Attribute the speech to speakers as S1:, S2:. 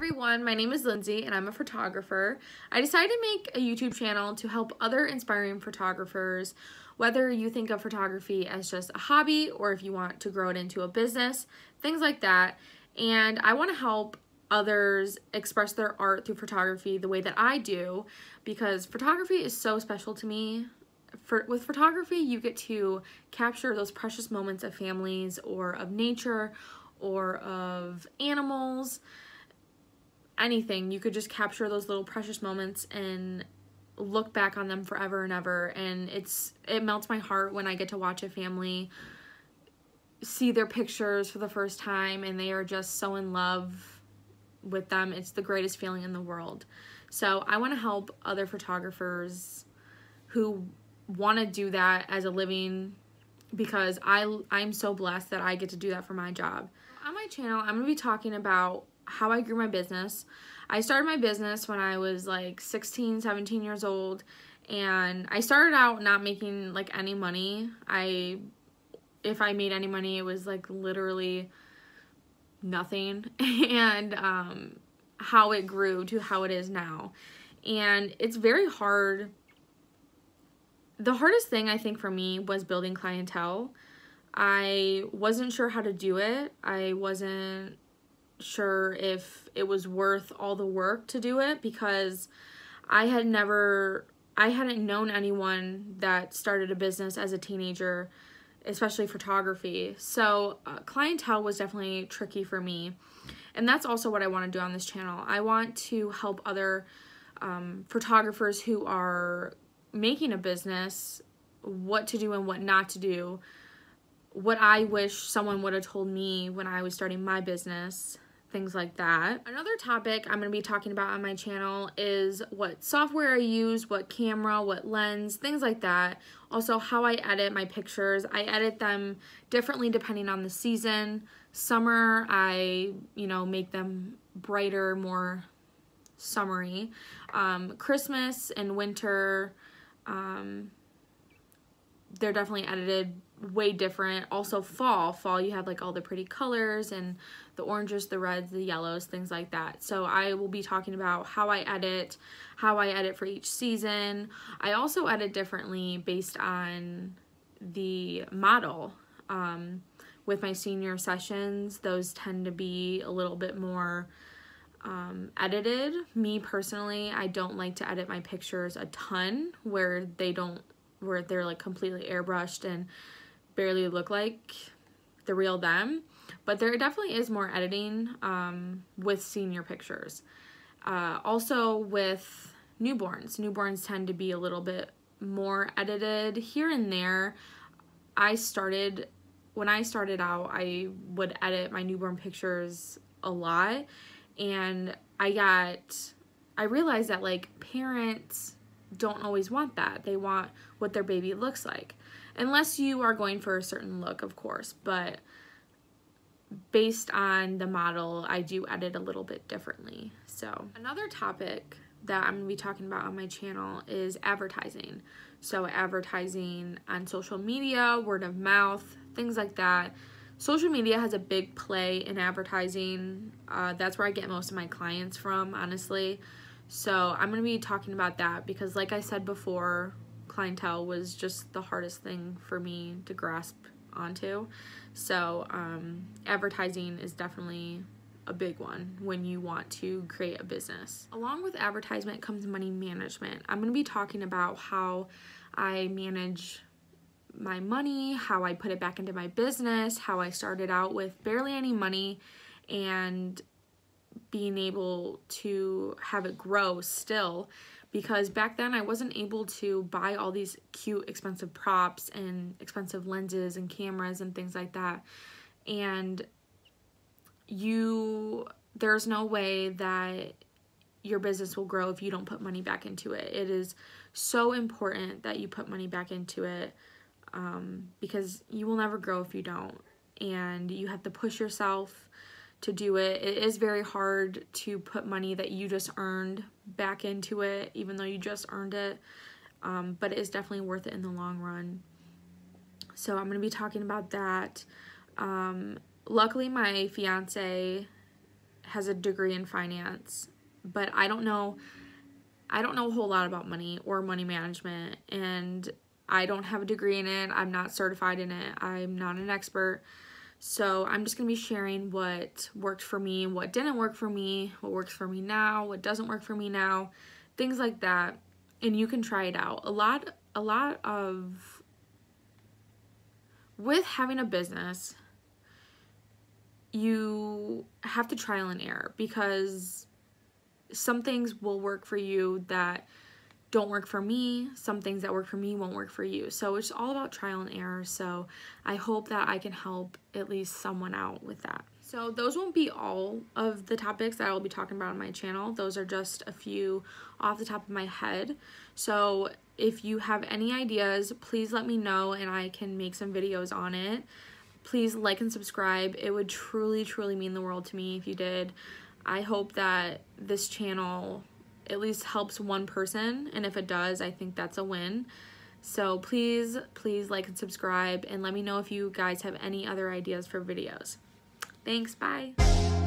S1: everyone, my name is Lindsay and I'm a photographer. I decided to make a YouTube channel to help other inspiring photographers, whether you think of photography as just a hobby or if you want to grow it into a business, things like that. And I want to help others express their art through photography the way that I do, because photography is so special to me. With photography, you get to capture those precious moments of families or of nature or of animals, anything. You could just capture those little precious moments and look back on them forever and ever, and it melts my heart when I get to watch a family see their pictures for the first time and they are just so in love with them. It's the greatest feeling in the world. So I want to help other photographers who want to do that as a living, because I'm so blessed that I get to do that for my job. On my channel, I'm going to be talking about how I grew my business. I started my business when I was like 16, 17 years old, and I started out not making like any money. If I made any money, it was like literally nothing, and how it grew to how it is now. And it's very hard. The hardest thing I think for me was building clientele. I wasn't sure how to do it. I wasn't sure if it was worth all the work to do it, because I hadn't known anyone that started a business as a teenager, especially photography. So clientele was definitely tricky for me. And that's also what I want to do on this channel. I want to help other photographers who are making a business what to do and what not to do, what I wish someone would have told me when I was starting my business, things like that. Another topic I'm going to be talking about on my channel is what software I use, what camera, what lens, things like that. Also, how I edit my pictures. I edit them differently depending on the season. Summer, I, make them brighter, more summery. Christmas and winter, they're definitely edited way different. Also fall you have like all the pretty colors and the oranges, the reds, the yellows, things like that. So I will be talking about how I edit for each season. I also edit differently based on the model. With my senior sessions, those tend to be a little bit more edited. Me personally, I don't like to edit my pictures a ton where they're like completely airbrushed and barely look like the real them. But there definitely is more editing with senior pictures. Also with newborns tend to be a little bit more edited here and there. When I started out, I would edit my newborn pictures a lot, and I realized that like parents don't always want that. They want what their baby looks like, unless you are going for a certain look, of course. But based on the model, I do edit a little bit differently. So another topic that I'm going to be talking about on my channel is advertising. So advertising on social media, word of mouth, things like that. Social media has a big play in advertising. That's where I get most of my clients from, honestly. So I'm going to be talking about that because, like I said before, clientele was just the hardest thing for me to grasp onto. So advertising is definitely a big one when you want to create a business. Along with advertisement comes money management. I'm going to be talking about how I manage my money, how I put it back into my business, how I started out with barely any money and being able to have it grow still, because back then I wasn't able to buy all these cute expensive props and expensive lenses and cameras and things like that. And there's no way that your business will grow if you don't put money back into it. It is so important that you put money back into it, because you will never grow if you don't, and you have to push yourself to do it. It is very hard to put money that you just earned back into it, even though you just earned it, but it is definitely worth it in the long run. So I'm going to be talking about that. Luckily, my fiance has a degree in finance, but I don't know a whole lot about money or money management, and I don't have a degree in it. I'm not certified in it. I'm not an expert. So I'm just going to be sharing what worked for me, what didn't work for me, what works for me now, what doesn't work for me now, things like that. And you can try it out. A lot of, with having a business, you have to trial and error, because some things will work for you that don't work for me. Some things that work for me won't work for you. So it's all about trial and error. So I hope that I can help at least someone out with that. So those won't be all of the topics that I'll be talking about on my channel. Those are just a few off the top of my head. So if you have any ideas, please let me know and I can make some videos on it. Please like and subscribe. It would truly, truly mean the world to me if you did. I hope that this channel at least helps one person, and if it does, I think that's a win. So please like and subscribe, and let me know if you guys have any other ideas for videos. Thanks, bye.